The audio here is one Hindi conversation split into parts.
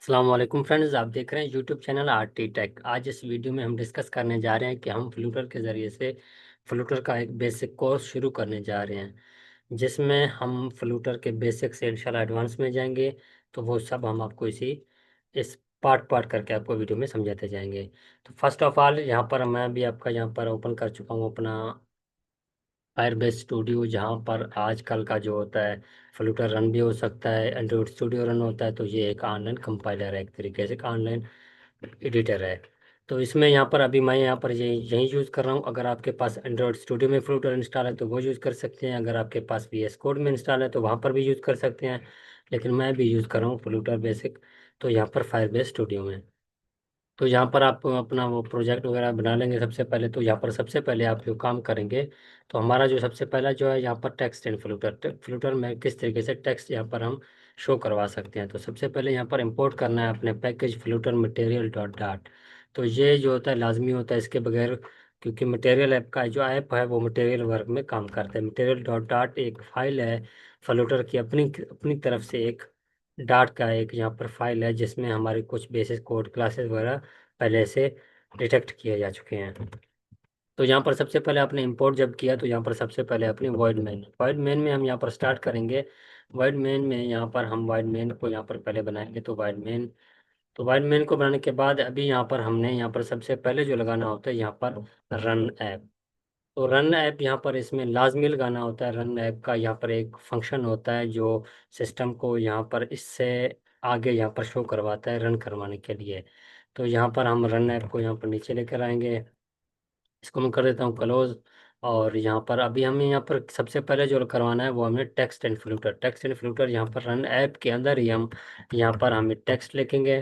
अस्सलाम वालेकुम फ्रेंड्स, आप देख रहे हैं यूट्यूब चैनल आरटी टेक। आज इस वीडियो में हम डिस्कस करने जा रहे हैं कि हम फ्लूटर के ज़रिए से फ्लूटर का एक बेसिक कोर्स शुरू करने जा रहे हैं, जिसमें हम फ्लूटर के बेसिक से इंशाल्लाह एडवांस में जाएंगे। तो वो सब हम आपको इस पार्ट पार्ट करके आपको वीडियो में समझाते जाएंगे। तो फर्स्ट ऑफ ऑल यहाँ पर मैं भी आपका यहाँ पर ओपन कर चुका हूँ अपना फायरबेस स्टूडियो, जहाँ पर आजकल का जो होता है फ्लूटर रन भी हो सकता है, एंड्रॉइड स्टूडियो रन होता है। तो ये एक ऑनलाइन कंपाइलर है, एक तरीके से ऑनलाइन एडिटर है। तो इसमें यहाँ पर अभी मैं यहाँ पर ये यही यूज़ कर रहा हूँ। अगर आपके पास एंड्रॉइड स्टूडियो में फ्लूटर इंस्टॉल है तो वो यूज़ कर सकते हैं, अगर आपके पास VS कोड में इंस्टॉल है तो वहाँ पर भी यूज़ कर सकते हैं। लेकिन मैं भी यूज़ कर रहा हूँ फ्लूटर बेसिक, तो यहाँ पर फायरबेस स्टूडियो में। तो यहाँ पर आप अपना वो प्रोजेक्ट वगैरह बना लेंगे। सबसे पहले तो यहाँ पर सबसे पहले आप जो काम करेंगे, तो हमारा जो सबसे पहला जो है यहाँ पर टेक्स्ट एंड फ्लूटर, फ्लूटर में किस तरीके से टेक्स्ट यहाँ पर हम शो करवा सकते हैं। तो सबसे पहले यहाँ पर इंपोर्ट करना है अपने package flutter material dot dot. तो ये जो होता है लाजमी होता है, इसके बगैर, क्योंकि मटेरियल ऐप का जो ऐप है वो मटेरियल वर्क में काम करता है। मटेरियल डॉट डाट एक फाइल है फ्लूटर की, अपनी अपनी तरफ से एक डाट का एक यहाँ पर फाइल है, जिसमें हमारे कुछ बेसिस कोड क्लासेस वगैरह पहले से डिटेक्ट किए जा चुके हैं। तो यहाँ पर सबसे पहले आपने इंपोर्ट जब किया तो यहाँ पर सबसे पहले अपने वॉइड मेन में हम यहाँ पर स्टार्ट करेंगे। वॉइड मेन में यहाँ पर हम वॉइड मेन को यहाँ पर पहले बनाएंगे। तो वॉइड मेन को बनाने के बाद अभी यहाँ पर हमने यहाँ पर सबसे पहले जो लगाना होता है यहाँ पर रन ऐप। तो रन ऐप यहाँ पर इसमें लाजमी लगाना होता है। रन ऐप का यहाँ पर एक फंक्शन होता है जो सिस्टम को यहाँ पर इससे आगे यहाँ पर शो करवाता है रन करवाने के लिए। तो यहाँ पर हम रन ऐप को यहाँ पर नीचे लेकर आएंगे। इसको मैं कर देता हूँ क्लोज। और यहाँ पर अभी हमें यहाँ पर सबसे पहले जो करवाना है वो हमें टेक्स्ट एंड फ्लूटर यहाँ पर रन ऐप के अंदर ही हम यहाँ पर हमें टेक्स्ट लिखेंगे।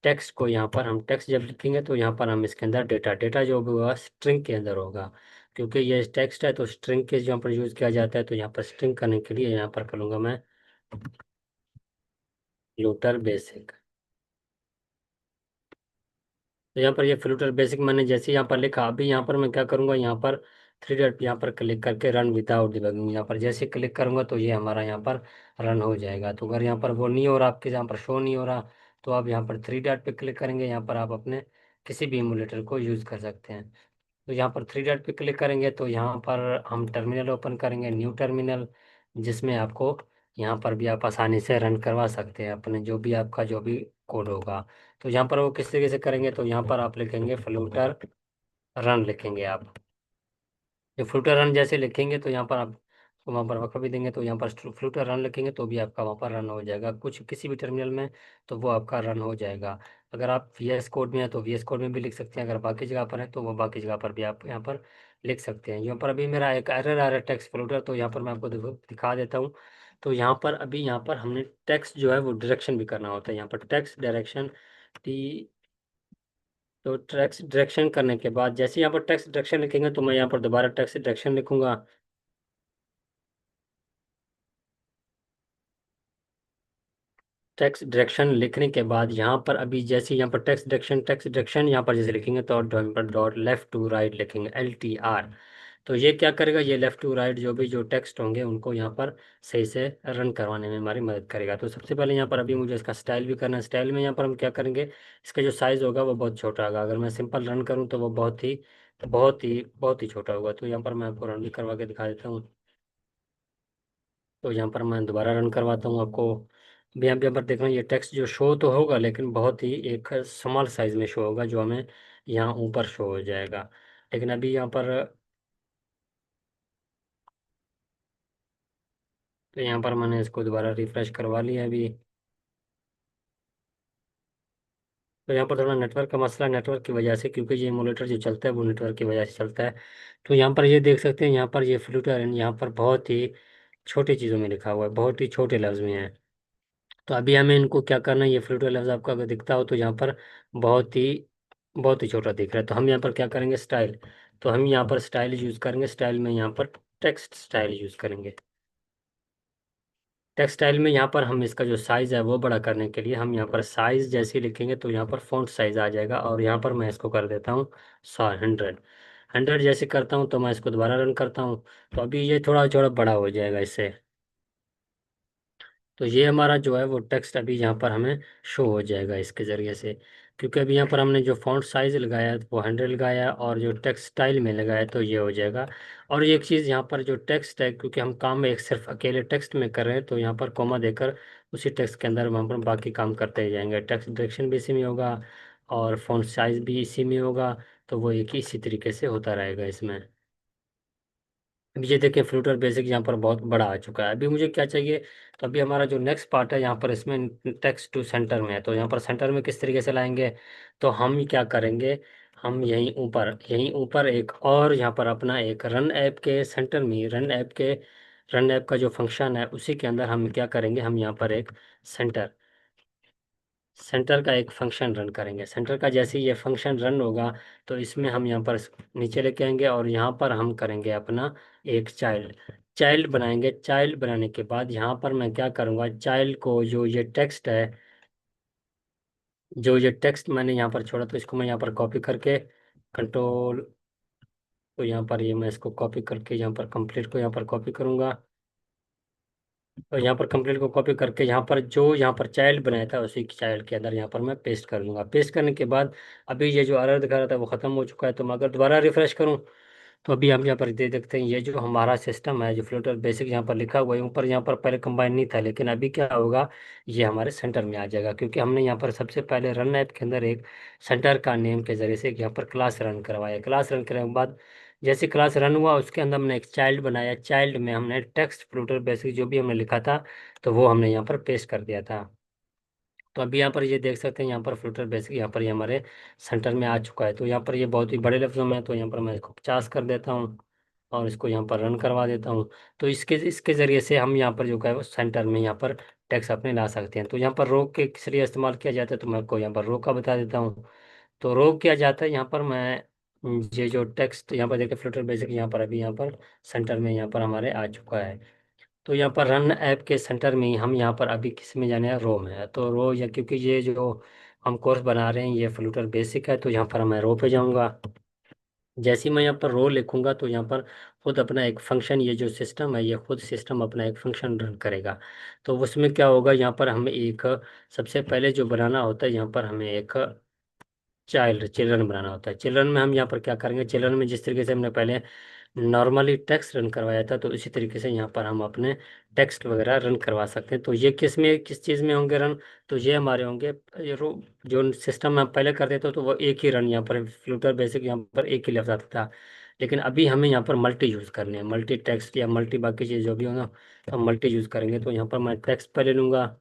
टेक्स्ट को यहाँ पर हम टेक्स्ट जब लिखेंगे तो यहाँ पर हम इसके अंदर डेटा डेटा जो भी होगा स्ट्रिंग के अंदर होगा, क्योंकि ये टेक्स्ट है तो स्ट्रिंग के यहाँ पर यूज़ किया जाता है। तो यहाँ पर स्ट्रिंग करने के लिए यहाँ पर करूँगा मैं फ्लूटर बेसिक। तो यहाँ पर ये फ्लूटर बेसिक मैंने जैसे यहाँ पर लिखा, अभी यहाँ पर मैं क्या करूँगा, यहाँ पर थ्री डॉट यहाँ पर क्लिक करके रन विदाउट डिबगिंग यहाँ पर जैसे क्लिक करूँगा तो ये हमारा यहाँ पर रन हो जाएगा। तो अगर यहाँ पर वो नहीं हो रहा, आपके यहाँ पर शो नहीं हो रहा, तो आप यहाँ पर थ्री डॉट पे क्लिक करेंगे। यहाँ पर आप अपने किसी भी इमूलेटर को यूज़ कर सकते हैं। तो यहाँ पर थ्री डॉट पे क्लिक करेंगे तो यहाँ पर हम टर्मिनल ओपन करेंगे, न्यू टर्मिनल, जिसमें आपको यहाँ पर भी आप आसानी से रन करवा सकते हैं अपने जो भी आपका जो भी कोड होगा। तो यहाँ पर वो किस तरीके से करेंगे, तो यहाँ पर आप लिखेंगे फ्लूटर रन लिखेंगे आप। जो फ्लूटर रन जैसे लिखेंगे तो यहाँ पर आप वहाँ पर वक्र भी देंगे तो यहाँ पर फ्लूटर रन लिखेंगे तो भी आपका वहाँ पर रन हो जाएगा कुछ किसी भी टर्मिनल में, तो वो आपका रन हो जाएगा। अगर आप VS कोड में है तो VS कोड में भी लिख सकते हैं, अगर बाकी जगह पर है तो वो बाकी जगह पर भी आप यहाँ पर लिख सकते हैं। यहाँ पर अभी मेरा एक एरर आ रहा है टेक्स्ट फ्लूटर, तो यहाँ पर मैं आपको दिखा देता हूँ। तो यहाँ पर अभी यहाँ पर हमने टेक्स्ट जो है वो डायरेक्शन भी करना होता है। यहाँ पर टेक्स्ट डायरेक्शन टी, तो टेक्स्ट डायरेक्शन करने के बाद जैसे यहाँ पर टेक्स्ट डायरेक्शन लिखेंगे तो मैं यहाँ पर दोबारा टेक्स्ट डायरेक्शन लिखूंगा। टेक्स्ट डायरेक्शन लिखने के बाद यहाँ पर अभी जैसे यहाँ पर टेक्स्ट डायरेक्शन यहाँ पर जैसे लिखेंगे तो यहाँ पर डॉट लेफ्ट टू राइट लिखेंगे LTR। तो ये क्या करेगा, ये लेफ्ट टू राइट जो भी जो टेक्स्ट होंगे उनको यहाँ पर सही से रन करवाने में हमारी मदद करेगा। तो सबसे पहले यहाँ पर अभी मुझे इसका स्टाइल भी करना है। स्टाइल में यहाँ पर हम क्या करेंगे, इसका जो साइज़ होगा वो बहुत छोटा होगा। अगर मैं सिंपल रन करूँ तो वो बहुत ही छोटा होगा। तो यहाँ पर मैं आपको रन भी करवा के दिखा देता हूँ। तो यहाँ पर मैं दोबारा रन करवाता हूँ आपको। भी यहाँ पर देख रहे हैं ये टेक्स्ट जो शो तो होगा लेकिन बहुत ही एक स्मॉल साइज में शो होगा, जो हमें यहाँ ऊपर शो हो जाएगा। लेकिन अभी यहाँ पर, तो यहाँ पर मैंने इसको दोबारा रिफ्रेश करवा लिया अभी। तो यहाँ पर थोड़ा नेटवर्क का मसला, नेटवर्क की वजह से, क्योंकि ये एमुलेटर जो चलता है वो नेटवर्क की वजह से चलता है। तो यहाँ पर ये देख सकते हैं, यहाँ पर ये फ्लूटर यहाँ पर बहुत ही छोटी चीज़ों में लिखा हुआ है, बहुत ही छोटे लफ्ज़ में है। तो अभी हमें इनको क्या करना है, ये फ्लूटर लफ्ज़ आपको अगर दिखता हो तो यहाँ पर बहुत ही बहुत ही छोटा दिख रहा है। तो हम यहाँ पर क्या करेंगे, स्टाइल, तो हम यहाँ पर स्टाइल यूज़ करेंगे। स्टाइल में यहाँ पर टेक्स्ट स्टाइल यूज़ करेंगे। टेक्स्ट स्टाइल में यहाँ पर हम इसका जो साइज़ है वो बड़ा करने के लिए हम यहाँ पर साइज़ जैसे ही लिखेंगे तो यहाँ पर फ़ॉन्ट साइज़ आ जाएगा। और यहाँ पर मैं इसको कर देता हूँ 100, 100 जैसे करता हूँ तो मैं इसको दोबारा रन करता हूँ। तो अभी ये थोड़ा थोड़ा बड़ा हो जाएगा इससे। तो ये हमारा जो है वो टेक्स्ट अभी यहाँ पर हमें शो हो जाएगा इसके ज़रिए से, क्योंकि अभी यहाँ पर हमने जो फॉन्ट साइज लगाया है वो 100 लगाया है, और जो टेक्स्ट स्टाइल में लगाया है तो ये हो जाएगा। और एक चीज़ यहाँ पर जो टेक्स्ट है, क्योंकि हम काम एक सिर्फ अकेले टेक्स्ट में कर रहे हैं, तो यहाँ पर कॉमा देकर उसी टेक्स्ट के अंदर हम पर बाकी काम करते ही जाएंगे। टेक्स्ट डायरेक्शन भी इसी में होगा, और फॉन्ट साइज भी इसी में होगा। तो वो एक ही इसी तरीके से होता रहेगा इसमें। अब ये देखिए फ्लूटर बेसिक यहाँ पर बहुत बड़ा आ चुका है। अभी मुझे क्या चाहिए, तो अभी हमारा जो नेक्स्ट पार्ट है यहाँ पर, इसमें टेक्स्ट टू सेंटर में है, तो यहाँ पर सेंटर में किस तरीके से लाएंगे। तो हम क्या करेंगे, हम यहीं ऊपर एक और यहाँ पर अपना एक रन ऐप के सेंटर में, रन ऐप का जो फंक्शन है उसी के अंदर हम क्या करेंगे, हम यहाँ पर एक सेंटर सेंटर का एक फंक्शन रन करेंगे। सेंटर का जैसे ही ये फंक्शन रन होगा, तो इसमें हम यहाँ पर नीचे लेके आएंगे, और यहाँ पर हम करेंगे अपना एक चाइल्ड बनाएंगे। चाइल्ड बनाने के बाद यहाँ पर मैं क्या करूँगा, चाइल्ड को जो ये टेक्स्ट मैंने यहाँ पर छोड़ा, तो इसको मैं यहाँ पर कॉपी करके कंट्रोल, तो यहाँ पर ये मैं इसको कॉपी करके यहाँ पर कंप्लीट को यहाँ पर कॉपी करूँगा, और यहाँ पर कंप्लीट को कॉपी करके यहाँ पर चाइल्ड बनाया था उसी चाइल्ड के अंदर यहाँ पर मैं पेस्ट कर दूंगा। पेस्ट करने के बाद अभी ये जो एरर दिखा रहा था वो खत्म हो चुका है। तो मैं अगर दोबारा रिफ्रेश करूँ, तो अभी हम यहाँ पर दे देखते हैं, ये जो हमारा सिस्टम है, जो फ्लूटर बेसिक यहाँ पर लिखा हुआ है ऊपर, यहाँ पर पहले कंबाइन नहीं था, लेकिन अभी क्या होगा, ये हमारे सेंटर में आ जाएगा, क्योंकि हमने यहाँ पर सबसे पहले रन ऐप के अंदर एक सेंटर का नेम के जरिए से एक यहाँ पर क्लास रन करवाया। क्लास रन करने के बाद जैसे क्लास रन हुआ, उसके अंदर हमने एक चाइल्ड बनाया। चाइल्ड में हमने टेक्स्ट फ्लूटर बेसिक जो भी हमने लिखा था, तो वो हमने यहाँ पर पेस्ट कर दिया था। तो अभी यहाँ पर ये देख सकते हैं, यहाँ पर फ्लूटर बेसिक यहाँ पर ये हमारे सेंटर में आ चुका है। तो यहाँ पर ये बहुत ही बड़े लफ्ज़ों में है, तो यहाँ पर मैं इसको 50 कर देता हूँ, और इसको यहाँ पर रन करवा देता हूँ। तो इसके इसके ज़रिए से हम यहाँ पर जो है वो सेंटर में यहाँ पर टेक्स्ट अपने ला सकते हैं। तो यहाँ पर रो के किस लिए इस्तेमाल किया जाता है, तो मैं आपको यहाँ पर रो का बता देता हूँ। तो रो किया जाता है यहाँ पर, मैं ये जो टेक्स्ट यहाँ पर देखिए फ्लूटर बेसिक यहाँ पर अभी यहाँ पर सेंटर में यहाँ पर हमारे आ चुका है। तो यहाँ पर रन ऐप के सेंटर में ही हम यहाँ पर अभी किस में जाने हैं, रो में है। तो रो, या क्योंकि ये जो हम कोर्स बना रहे हैं ये फ्लूटर बेसिक है, तो यहाँ पर मैं रो पे जाऊँगा। जैसे ही मैं यहाँ पर रो लिखूंगा, तो यहाँ पर खुद अपना एक फंक्शन, ये जो सिस्टम है ये खुद सिस्टम अपना एक फंक्शन रन करेगा। तो उसमें क्या होगा, यहाँ पर हमें एक सबसे पहले जो बनाना होता है, यहाँ पर हमें एक चिल्ड्रन बनाना होता है। चिल्ड्रन में हम यहाँ पर क्या करेंगे, चिल्ड्रन में जिस तरीके से हमने पहले नॉर्मली टेक्स्ट रन करवाया था, तो इसी तरीके से यहाँ पर हम अपने टेक्स्ट वगैरह रन करवा सकते हैं। तो ये किस चीज़ में होंगे रन, तो ये हमारे होंगे जो सिस्टम में हम पहले करते थे, तो वो एक ही रन यहाँ पर फ्लूटर बेसिक यहाँ पर एक ही लफ्ज़ आता था। लेकिन अभी हमें यहाँ पर मल्टी यूज़ करने हैं, मल्टी टेक्स्ट या मल्टी बाकी चीज़ जो भी होगा, तो हम मल्टी यूज़ करेंगे। तो यहाँ पर मैं टेक्स्ट पहले लूँगा।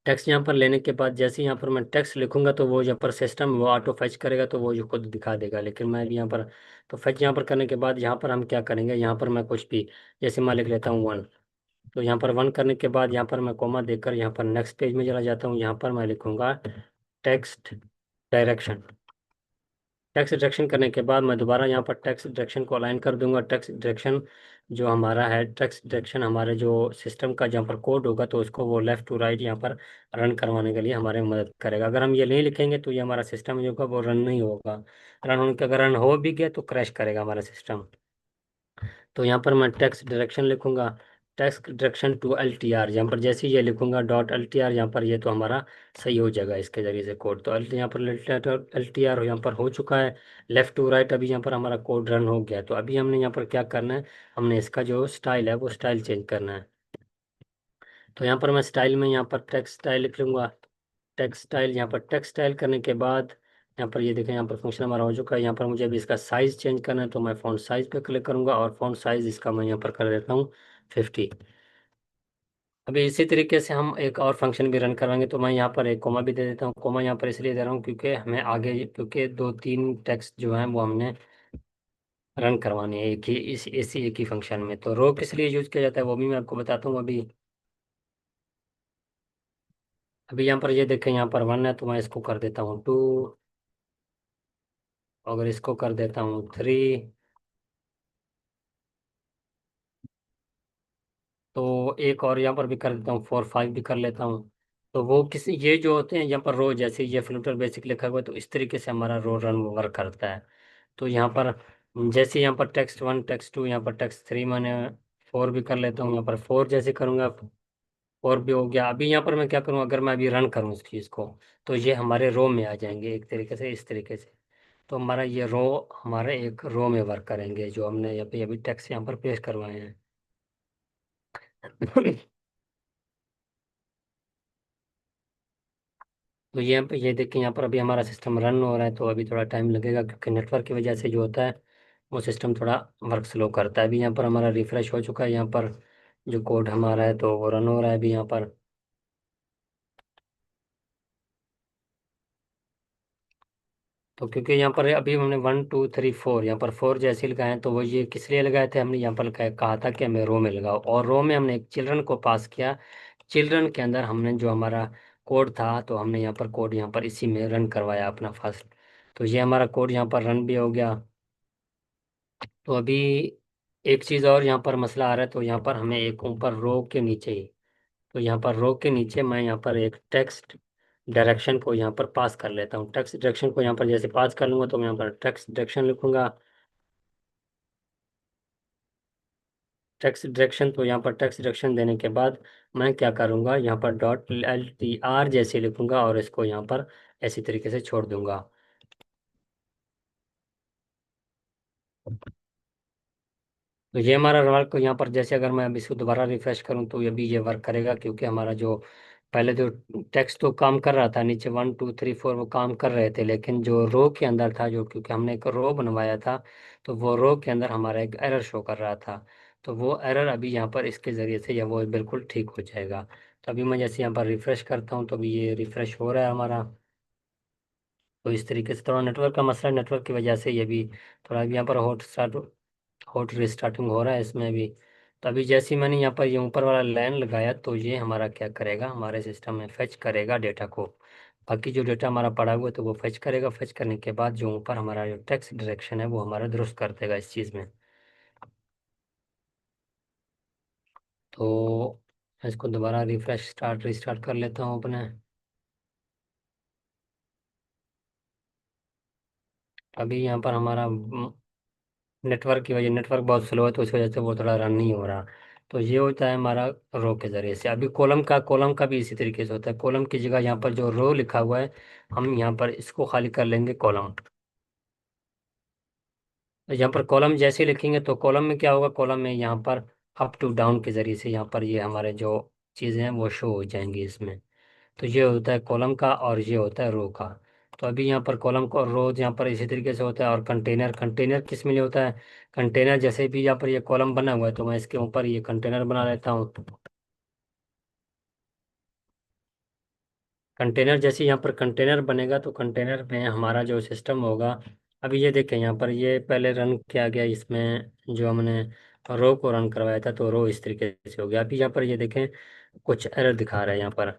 टेक्स्ट यहाँ पर लेने के बाद जैसे यहाँ पर मैं टेक्स्ट लिखूंगा, तो वो यहाँ पर सिस्टम वो ऑटो फैच करेगा, तो वो जो खुद दिखा देगा। लेकिन मैं भी यहाँ पर, तो फैच यहाँ पर करने के बाद यहाँ पर हम क्या करेंगे, यहाँ पर मैं कुछ भी, जैसे मैं लिख लेता हूँ 1, तो यहाँ पर 1 करने के बाद यहाँ पर मैं कोमा देकर यहाँ पर नेक्स्ट पेज में चला जाता हूँ। यहाँ पर मैं लिखूंगा टेक्स्ट डायरेक्शन। टेक्स्ट डायरेक्शन करने के बाद मैं दोबारा यहाँ पर टेक्स्ट डायरेक्शन को अलाइन कर दूंगा। टेक्स्ट डायरेक्शन जो हमारा है, टेक्स्ट डायरेक्शन हमारे जो सिस्टम का जहाँ पर कोड होगा, तो उसको वो लेफ्ट टू राइट यहाँ पर रन करवाने के लिए हमारे मदद करेगा। अगर हम ये नहीं लिखेंगे, तो ये हमारा सिस्टम जो होगा वो रन नहीं होगा। रन होने के, अगर रन हो भी गया तो क्रैश करेगा हमारा सिस्टम। तो यहाँ पर मैं टेक्स्ट डायरेक्शन लिखूंगा, टेक्स्ट डायरेक्शन टू LTR। यहाँ पर जैसे ही ये लिखूंगा .LTR, यहाँ पर ये तो हमारा सही हो जाएगा इसके जरिए से कोड। तो यहाँ पर LTR यहाँ पर हो चुका है। लेफ्ट टू राइट अभी यहाँ पर हमारा कोड रन हो गया। तो अभी हमने यहाँ पर क्या करना है, हमने इसका जो स्टाइल है वो स्टाइल चेंज करना है। तो यहाँ पर मैं स्टाइल में यहाँ पर टेक्स्ट स्टाइल लिख लूँगा। टेक्स्ट स्टाइल, यहाँ पर टेक्स्ट स्टाइल करने के बाद यहाँ पर ये देखें, यहाँ पर फंक्शन हमारा हो चुका है। यहाँ पर मुझे अभी इसका साइज चेंज करना है, तो मैं फ़ॉन्ट साइज पे क्लिक करूंगा, और फ़ॉन्ट साइज इसका मैं यहाँ पर कर देता हूँ 50। अभी इसी तरीके से हम एक और फंक्शन भी रन करवाएंगे, तो मैं यहाँ पर एक कोमा भी दे देता हूँ। कोमा यहाँ पर इसलिए दे रहा हूँ क्योंकि हमें आगे, क्योंकि 2-3 टेक्स्ट जो हैं वो हमने रन करवाने हैं एक ही इसी एक ही फंक्शन में। तो रो किस लिए यूज़ किया जाता है वो भी मैं आपको बताता हूँ। अभी यहाँ पर ये देखें, यहाँ पर 1 है, तो मैं इसको कर देता हूँ 2, अगर इसको कर देता हूँ 3, तो एक और यहाँ पर भी कर देता हूँ 4-5 भी कर लेता हूँ। तो वो किसी ये जो होते हैं यहाँ पर रो, जैसे ये फ्लूटर बेसिक लिखा हुआ है, तो इस तरीके से हमारा रो रन वर्क करता है। तो यहाँ पर जैसे यहाँ पर टेक्स्ट 1 टेक्स्ट 2, यहाँ पर टेक्स्ट 3 मैंने 4 भी कर लेता हूँ। यहाँ पर 4 जैसे करूँगा, और भी हो गया। अभी यहाँ पर मैं क्या करूँ, अगर मैं अभी रन करूँ इस चीज़ को, तो ये हमारे रो में आ जाएंगे एक तरीके से, इस तरीके से। तो हमारा ये रो, हमारे एक रो में वर्क करेंगे, जो हमने अभी अभी टेक्स्ट यहाँ पर पेस्ट करवाए हैं। तो ये देखिए, यहाँ पर अभी हमारा सिस्टम रन हो रहा है, तो अभी थोड़ा टाइम लगेगा, क्योंकि नेटवर्क की वजह से जो होता है वो सिस्टम थोड़ा वर्क स्लो करता है। अभी यहाँ पर हमारा रिफ्रेश हो चुका है, यहाँ पर जो कोड हमारा है तो वो रन हो रहा है अभी यहाँ पर। तो क्योंकि यहाँ पर अभी हमने 1 2 3 4, यहाँ पर 4 जैसे लगाए हैं, तो वो ये किस लिए लगाए थे, हमने यहाँ पर कहा था कि हमें रो में लगाओ, और रो में हमने एक चिल्ड्रन को पास किया। चिल्ड्रन के अंदर हमने जो हमारा कोड था, तो हमने यहाँ पर कोड यहाँ पर इसी में रन करवाया अपना फर्स्ट। तो ये हमारा कोड यहाँ पर रन भी हो गया। तो अभी एक चीज़ और यहाँ पर मसला आ रहा है, तो यहाँ पर हमें एक ऊपर रो के नीचे ही, तो यहाँ पर रो के नीचे मैं यहाँ पर एक टेक्स्ट डायरेक्शन को यहाँ पर पास कर लेता हूँ। टेक्स्ट डायरेक्शन को यहाँ पर जैसे पास कर लूँगा, तो मैं यहाँ पर टेक्स्ट डायरेक्शन लिखूंगा। टेक्स्ट डायरेक्शन, तो यहाँ पर टेक्स्ट डायरेक्शन देने के बाद मैं क्या करूँगा, यहाँ पर .ltr जैसे लिखूंगा, और इसको यहाँ पर ऐसी तरीके से छोड़ दूंगा। तो ये हमारा वर्क यहाँ पर, जैसे अगर मैं अब इसको दोबारा रिफ्रेश करूँ, तो ये भी ये वर्क करेगा, क्योंकि हमारा जो पहले जो टेक्स्ट तो काम कर रहा था, नीचे 1 2 3 4 वो काम कर रहे थे, लेकिन जो रो के अंदर था, जो क्योंकि हमने एक रो बनवाया था, तो वो रो के अंदर हमारा एक एरर शो कर रहा था। तो वो एरर अभी यहाँ पर इसके ज़रिए से या वो बिल्कुल ठीक हो जाएगा। तो अभी मैं जैसे यहाँ पर रिफ्रेश करता हूँ, तो अभी ये रिफ्रेश हो रहा है हमारा। तो इस तरीके से थोड़ा नेटवर्क का मसला है, नेटवर्क की वजह से ये भी थोड़ा अभी यहाँ पर हॉट रिस्टार्टिंग हो रहा है इसमें भी। तो अभी जैसे ही मैंने यहाँ पर ये ऊपर वाला लाइन लगाया, तो ये हमारा क्या करेगा, हमारे सिस्टम में फेच करेगा डेटा को। बाकी जो डेटा हमारा पड़ा हुआ है, तो वो फेच करेगा। फेच करने के बाद जो ऊपर हमारा जो टेक्स्ट डायरेक्शन है, वो हमारा दुरुस्त कर देगा इस चीज़ में। तो मैं इसको दोबारा रिफ्रेश स्टार्ट रिस्टार्ट कर लेता हूँ अपने। अभी यहाँ पर हमारा नेटवर्क की वजह, नेटवर्क बहुत स्लो है, तो इस वजह से वो थोड़ा रन नहीं हो रहा। तो ये होता है हमारा रो के जरिए से। अभी कॉलम का भी इसी तरीके से होता है। कॉलम की जगह यहाँ पर जो रो लिखा हुआ है, हम यहाँ पर इसको खाली कर लेंगे कॉलम। तो यहाँ पर कॉलम जैसे लिखेंगे, तो कॉलम में क्या होगा, कॉलम में यहाँ पर अप टू डाउन के जरिए से यहाँ पर ये हमारे जो चीज़ें हैं वो शो हो जाएंगी इसमें। तो ये होता है कॉलम का, और ये होता है रो का। तो अभी यहाँ पर कॉलम को और रो यहाँ पर इसी तरीके से होता है। और कंटेनर, कंटेनर किस में लिए होता है, कंटेनर जैसे भी यहाँ पर ये कॉलम बना हुआ है, तो मैं इसके ऊपर ये कंटेनर बना लेता हूँ। कंटेनर जैसे यहाँ पर कंटेनर बनेगा, तो कंटेनर में हमारा जो सिस्टम होगा, अभी ये देखें यहाँ पर ये पहले रन किया गया इसमें, जो हमने रो को रन करवाया था, तो रो इस तरीके से हो गया। अभी यहाँ पर ये देखें, कुछ एरर दिखा रहा है यहाँ पर।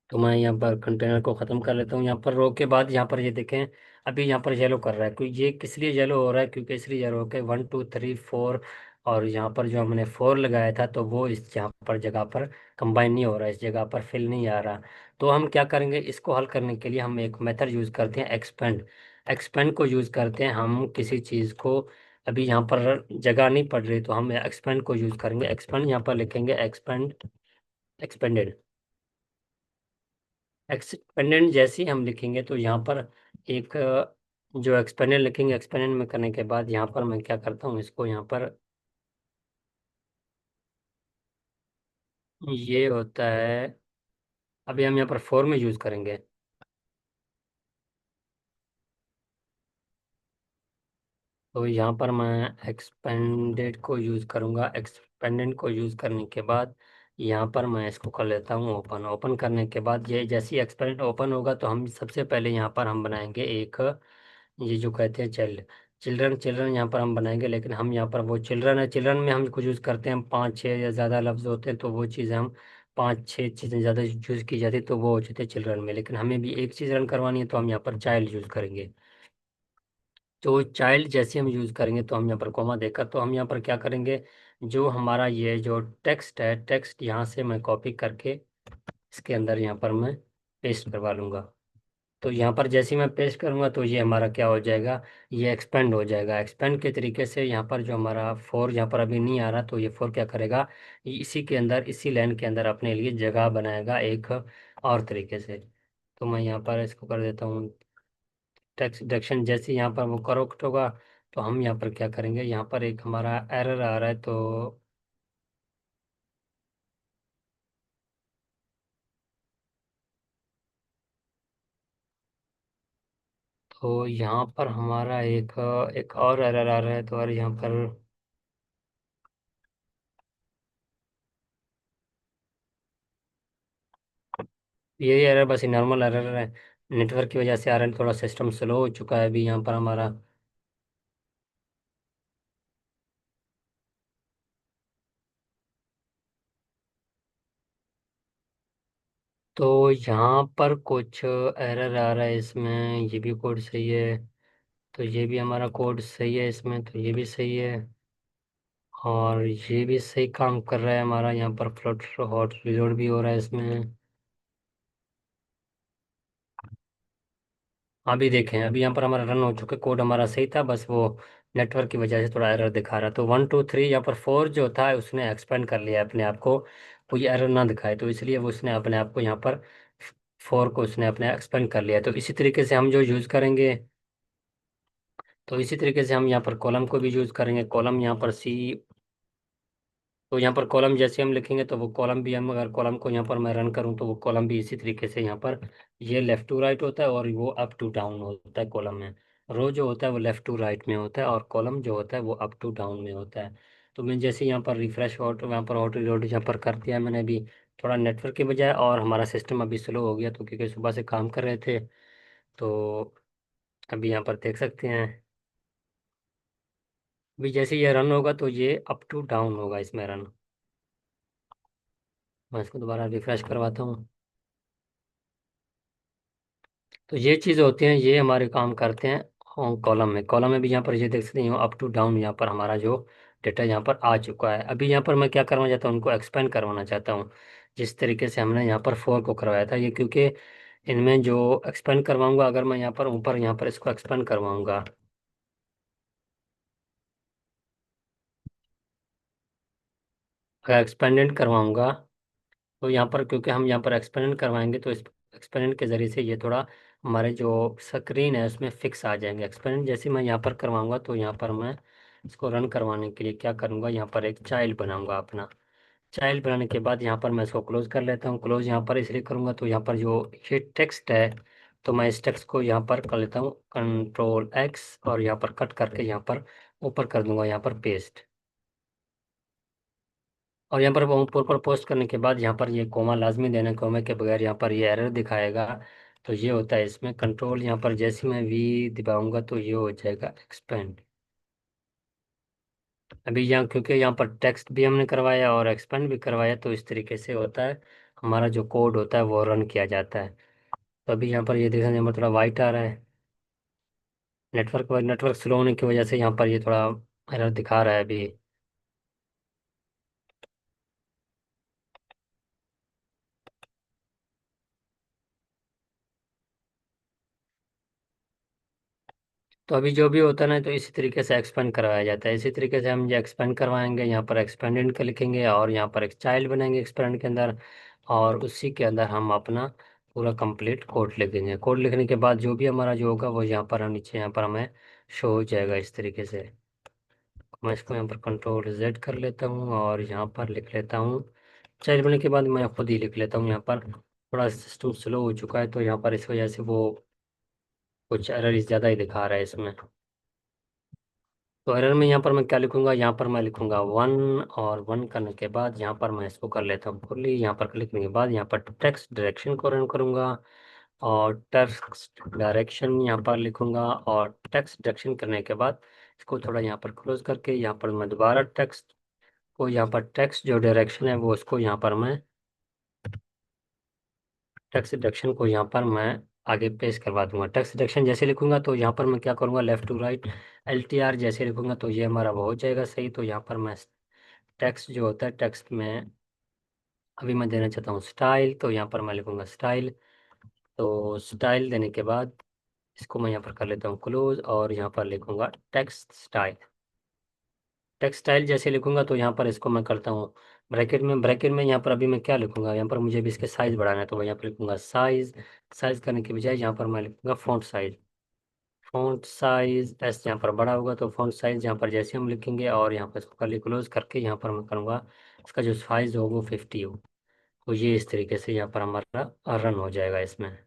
तो मैं यहाँ पर कंटेनर को ख़त्म कर लेता हूँ। यहाँ पर रो के बाद यहाँ पर ये देखें, अभी यहाँ पर येलो कर रहा है। कोई ये किस लिए येलो हो रहा है, क्योंकि इसलिए येलो हो के 1 2 3 4, और यहाँ पर जो हमने 4 लगाया था, तो वो इस यहाँ पर जगह पर कंबाइन नहीं हो रहा है, इस जगह पर फिल नहीं आ रहा। तो हम क्या करेंगे, इसको हल करने के लिए हम एक मेथड यूज़ करते हैं, एक्सपेंड। एक्सपेंड को यूज़ करते हैं हम किसी चीज़ को, अभी यहाँ पर जगह नहीं पड़ रही, तो हम एक्सपेंड को यूज़ करेंगे। एक्सपेंड यहाँ पर लिखेंगे एक्सपेंड, एक्सपेंडेड। एक्सपेंडेंट जैसे ही हम लिखेंगे, तो यहाँ पर एक जो एक्सपेंडेंट लिखेंगे, एक्सपेंडेंट में करने के बाद यहाँ पर मैं क्या करता हूँ, इसको यहाँ पर ये होता है, अभी हम यहाँ पर फोर में यूज़ करेंगे। तो यहाँ पर मैं एक्सपेंडेड को यूज़ करूँगा। एक्सपेंडेंट को यूज़ करने के बाद यहाँ पर मैं इसको कर लेता हूँ ओपन। ओपन करने के बाद ये जैसे ही एक्सपेंडेंट ओपन होगा, तो हम सबसे पहले यहाँ पर हम बनाएंगे एक, ये जो कहते हैं चाइल्ड, चिल्ड्रन। चिल्ड्रन यहाँ पर हम बनाएंगे, लेकिन हम यहाँ पर वो चिल्ड्रन है, चिल्ड्रन में हम कुछ यूज़ करते हैं 5 6 या ज़्यादा लफ्ज़ होते हैं, तो वो चीज़ें हम 5 6 चीज़ें ज़्यादा यूज़ की जाती है, तो वो हो जाते हैं चिल्ड्रन में। लेकिन हमें भी एक चीज़ रन करवानी है, तो हम यहाँ पर चाइल्ड यूज़ करेंगे। तो चाइल्ड जैसे हम यूज़ करेंगे, तो हम यहाँ पर कॉमा देकर, तो हम यहाँ पर क्या करेंगे, जो हमारा ये जो टेक्स्ट है, टेक्स्ट यहाँ से मैं कॉपी करके इसके अंदर यहाँ पर मैं पेस्ट करवा लूँगा। तो यहाँ पर जैसे ही मैं पेस्ट करूँगा तो ये हमारा क्या हो जाएगा, ये एक्सपेंड हो जाएगा। एक्सपेंड के तरीके से यहाँ पर जो हमारा फोर यहाँ पर अभी नहीं आ रहा, तो ये फोर क्या करेगा, इसी के अंदर, इसी लाइन के अंदर अपने लिए जगह बनाएगा एक और तरीके से। तो मैं यहाँ पर इसको कर देता हूँ टेक्स्ट डिडक्शन। जैसे यहाँ पर वो करेक्ट होगा तो हम यहाँ पर क्या करेंगे, यहाँ पर एक हमारा एरर आ रहा है, तो यहाँ पर हमारा एक एक और एरर आ रहा है, तो और यहाँ पर यही एरर, बस नॉर्मल एरर है, नेटवर्क की वजह से आ रहा है, थोड़ा सिस्टम स्लो हो चुका है अभी यहाँ पर हमारा। तो यहाँ पर कुछ एरर आ रहा है इसमें, ये भी कोड सही है, तो ये भी हमारा कोड सही है इसमें, तो ये भी सही है, और ये भी सही काम कर रहा है हमारा। यहाँ पर फ्लट हॉट रिलोड भी हो रहा है इसमें। अभी देखें, अभी यहाँ पर हमारा रन हो चुका, कोड हमारा सही था, बस वो नेटवर्क की वजह से थोड़ा एरर दिखा रहा। तो 1 2 3 यहाँ पर फोर जो था उसने एक्सपेंड कर लिया अपने आप को, कोई एरर ना दिखाए, तो इसलिए वो उसने अपने आप को यहाँ पर फोर को उसने अपने एक्सपेंड कर लिया। तो इसी तरीके से हम जो यूज़ करेंगे, तो इसी तरीके से हम यहाँ पर कॉलम को भी यूज़ करेंगे। कॉलम यहाँ पर सी, तो यहाँ पर कॉलम जैसे हम लिखेंगे तो वो कॉलम भी, हम अगर कॉलम को यहाँ पर मैं रन करूँ तो वो कॉलम भी इसी तरीके से यहाँ पर, ये लेफ्ट टू राइट होता है और वो अप टू डाउन होता है कॉलम में। रो जो होता है वो लेफ्ट टू राइट में होता है, और कॉलम जो होता है वो अप टू डाउन में होता है। तो मैं जैसे यहाँ पर रिफ्रेश ऑटो, यहाँ पर ऑटो रिलोड यहाँ पर कर दिया है मैंने अभी, थोड़ा नेटवर्क की बजाय, और हमारा सिस्टम अभी स्लो हो गया तो क्योंकि सुबह से काम कर रहे थे। तो अभी यहाँ पर देख सकते हैं, अभी जैसे ये रन होगा तो ये अप टू डाउन होगा इसमें रन। मैं इसको दोबारा रिफ्रेश करवाता हूँ। तो ये चीज़ होती हैं, ये हमारे काम करते हैं कॉलम में भी यहाँ पर ये देख सकते हैं अप टू डाउन, यहाँ पर हमारा जो डेटा यहाँ पर आ चुका है। अभी यहाँ पर मैं क्या करना चाहता हूँ, उनको एक्सपेंड करवाना चाहता हूँ, जिस तरीके से हमने यहाँ पर फोर को करवाया था ये, क्योंकि इनमें जो एक्सपेंड करवाऊंगा, अगर मैं यहाँ पर ऊपर यहाँ पर इसको एक्सपेंड करवाऊंगा, अगर एक्सपेंडेंट करवाऊंगा तो यहाँ पर, क्योंकि हम यहाँ पर एक्सपेरिमेंट करवाएंगे तो इस एक्सपेरिमेंट के ज़रिए से ये थोड़ा हमारे जो स्क्रीन है उसमें फिक्स आ जाएंगे। एक्सपेरिमेंट जैसे मैं यहाँ पर करवाऊंगा तो यहाँ पर मैं इसको रन करवाने के लिए क्या करूँगा, यहाँ पर एक चाइल्ड बनाऊंगा अपना। चाइल्ड बनाने के बाद यहाँ पर मैं इसको क्लोज कर लेता हूँ। क्लोज यहाँ पर इसलिए करूँगा, तो यहाँ पर जो ये टेक्स्ट है, तो मैं इस टेक्स्ट को यहाँ पर कर लेता हूँ Ctrl+X, और यहाँ पर कट करके यहाँ पर ऊपर कर दूंगा, यहाँ पर पेस्ट। और यहाँ पर वो ऊपर पर पोस्ट करने के बाद यहाँ पर ये कोमा लाजमी देना, कोमे के बगैर यहाँ पर ये एरर दिखाएगा। तो ये होता है इसमें कंट्रोल, यहाँ पर जैसे मैं वी दबाऊंगा तो ये हो जाएगा एक्सपेंड। अभी यहाँ क्योंकि यहाँ पर टेक्स्ट भी हमने करवाया और एक्सपेंड भी करवाया, तो इस तरीके से होता है हमारा जो कोड होता है वो रन किया जाता है। तो अभी यहाँ पर ये देखा, यहाँ पर थोड़ा वाइट आ रहा है, नेटवर्क स्लो होने की वजह से यहाँ पर ये थोड़ा एरर दिखा रहा है अभी। तो अभी जो भी होता है ना, तो इसी तरीके से एक्सपेंड करवाया जाता है। इसी तरीके से हम ये एक्सपेंड करवाएंगे, यहाँ पर एक्सपेंडेंट का लिखेंगे और यहाँ पर एक चाइल्ड बनाएंगे एक्सपेंड के अंदर, और उसी के अंदर हम अपना पूरा कंप्लीट कोड लिख देंगे। कोड लिखने के बाद जो भी हमारा जो होगा वो यहाँ पर नीचे यहाँ पर हमें शो हो जाएगा इस तरीके से। मैं इसको यहाँ पर Ctrl+Z कर लेता हूँ और यहाँ पर लिख लेता हूँ चाइल्ड बनने के बाद मैं खुद ही लिख लेता हूँ। यहाँ पर थोड़ा सिस्टम स्लो हो चुका है तो यहाँ पर इस वजह से वो कुछ एरर ज़्यादा ही दिखा रहा है इसमें। तो एरर में यहाँ पर मैं क्या लिखूंगा, यहाँ पर मैं लिखूंगा 1, और 1 करने के बाद यहाँ पर मैं इसको कर लेता हूँ फुल्ली। यहाँ पर क्लिक करने के बाद यहाँ पर टेक्स्ट डायरेक्शन को रन करूंगा, और टेक्स्ट डायरेक्शन यहाँ पर लिखूंगा, और टेक्स्ट डायरेक्शन करने के बाद इसको थोड़ा यहाँ पर क्लोज करके यहाँ पर मैं दोबारा टेक्स्ट को, यहाँ पर टेक्स्ट जो डायरेक्शन है वो उसको यहाँ पर मैं टेक्स्ट डिडक्शन को यहाँ पर मैं आगे पेस्ट करवा दूंगा। टेक्स्ट डिडक्शन जैसे लिखूंगा तो यहाँ पर मैं क्या करूँगा, लेफ्ट टू राइट LTR जैसे लिखूंगा तो ये हमारा वो हो जाएगा सही। तो यहाँ पर मैं टेक्स्ट जो होता है, टेक्स्ट में अभी मैं देना चाहता हूँ स्टाइल, तो यहाँ पर मैं लिखूंगा स्टाइल। तो स्टाइल देने के बाद इसको मैं यहाँ पर कर लेता हूँ क्लोज, और यहाँ पर लिखूंगा टेक्स्ट स्टाइल। टेक्स्ट स्टाइल जैसे लिखूंगा तो यहाँ पर इसको मैं करता हूँ ब्रैकेट में यहाँ पर अभी मैं क्या लिखूंगा, यहाँ पर मुझे भी इसके साइज बढ़ाना है, तो मैं यहाँ पर लिखूंगा साइज। साइज करने के बजाय यहाँ पर मैं लिखूंगा font size. Font size S यहाँ पर बड़ा होगा, तो फॉन्ट साइज यहाँ पर जैसे हम लिखेंगे और यहाँ पर इसको कर्ली क्लोज करके यहाँ पर मैं करूँगा इसका जो साइज हो वो 50 हो। तो ये इस तरीके से यहाँ पर हमारा रन हो जाएगा इसमें।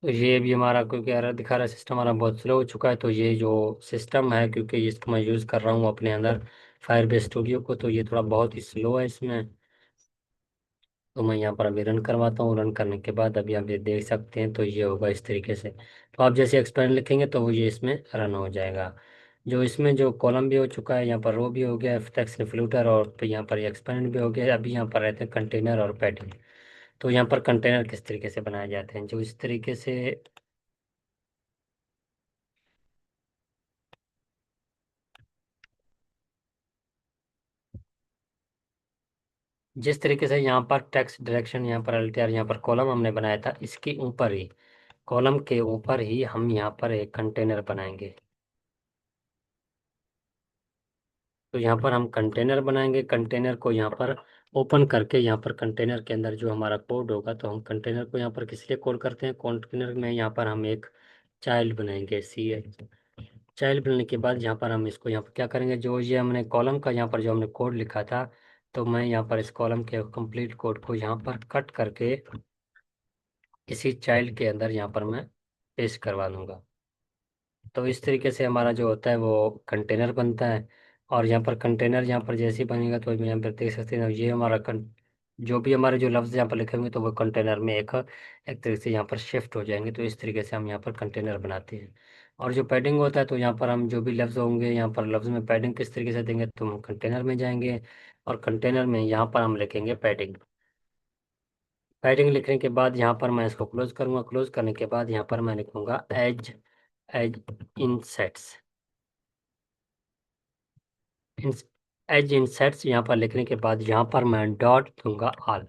तो ये भी हमारा क्योंकि एरर दिखा रहा है, सिस्टम हमारा बहुत स्लो हो चुका है, तो ये जो सिस्टम है क्योंकि इसको मैं यूज़ कर रहा हूँ अपने अंदर फायरबेस स्टूडियो को, तो ये थोड़ा बहुत ही स्लो है इसमें। तो मैं यहाँ पर अभी रन करवाता हूँ। रन करने के बाद अभी आप ये देख सकते हैं, तो ये होगा इस तरीके से। तो आप जैसे एक्सपेंड लिखेंगे तो वो ये इसमें रन हो जाएगा। जो इसमें जो कॉलम भी हो चुका है, यहाँ पर रो भी हो गया है, टेक्स्ट फ्लूटर, और फिर यहाँ पर एक्सपेंड भी हो गया है। अभी यहाँ पर रहते हैं कंटेनर और पैडिंग। तो यहाँ पर कंटेनर किस तरीके से बनाए जाते हैं, जो इस तरीके से जिस तरीके से यहाँ पर टेक्स्ट डायरेक्शन, यहाँ पर अल्टर, यहाँ पर कॉलम हमने बनाया था, इसके ऊपर ही कॉलम के ऊपर ही हम यहाँ पर एक कंटेनर बनाएंगे। तो यहाँ पर हम कंटेनर बनाएंगे। कंटेनर को यहाँ पर ओपन करके यहाँ पर कंटेनर के अंदर जो हमारा कोड होगा, तो हम कंटेनर को यहाँ पर किस लिए कोड करते हैं, कंटेनर में यहाँ पर हम एक चाइल्ड बनाएंगे, सी एच। चाइल्ड बनाने के बाद यहाँ पर हम इसको यहाँ पर क्या करेंगे, जो ये हमने कॉलम का यहाँ पर जो हमने कोड लिखा था, तो मैं यहाँ पर इस कॉलम के कंप्लीट कोड को यहाँ पर कट करके इसी चाइल्ड के अंदर यहाँ पर मैं पेस्ट करवा दूंगा। तो इस तरीके से हमारा जो होता है वो कंटेनर बनता है। और यहाँ पर कंटेनर यहाँ पर जैसे ही बनेगा, तो यहाँ पर देख सकते हैं ये हमारा जो भी हमारे जो लफ्ज़ यहाँ पर लिखे होंगे, तो वो कंटेनर में एक एक तरीके से यहाँ पर शिफ्ट हो जाएंगे। तो इस तरीके से हम यहाँ पर कंटेनर बनाते हैं। और जो पैडिंग होता है, तो यहाँ पर हम जो भी लफ्ज़ होंगे, यहाँ पर लफ्ज़ में पैडिंग किस तरीके से देंगे, तो हम कंटेनर में जाएंगे और कंटेनर में यहाँ पर हम लिखेंगे पैडिंग। पैडिंग लिखने के बाद यहाँ पर मैं इसको क्लोज करूँगा। क्लोज करने के बाद यहाँ पर मैं लिखूंगा एज एज इनसेट्स। एज इंसेट्स यहाँ पर लिखने के बाद यहाँ पर मैं डॉट दूंगा ऑल।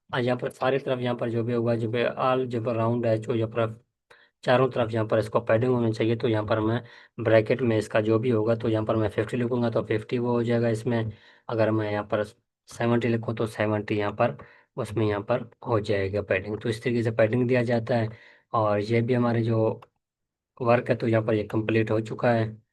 और यहाँ पर सारी तरफ यहाँ पर जो भी होगा, जो भी ऑल जो राउंड एज को यहाँ पर चारों तरफ यहाँ पर इसको पैडिंग होनी चाहिए, तो यहाँ पर मैं ब्रैकेट में इसका जो भी होगा, तो यहाँ पर मैं 50 लिखूंगा तो 50 वो हो जाएगा इसमें। अगर मैं यहाँ पर 70 लिखूँ तो 70 यहाँ पर उसमें यहाँ पर हो जाएगा पैडिंग। तो इस तरीके से पैडिंग दिया जाता है। और ये भी हमारे जो वर्क है, तो यहाँ पर ये कंप्लीट हो चुका है।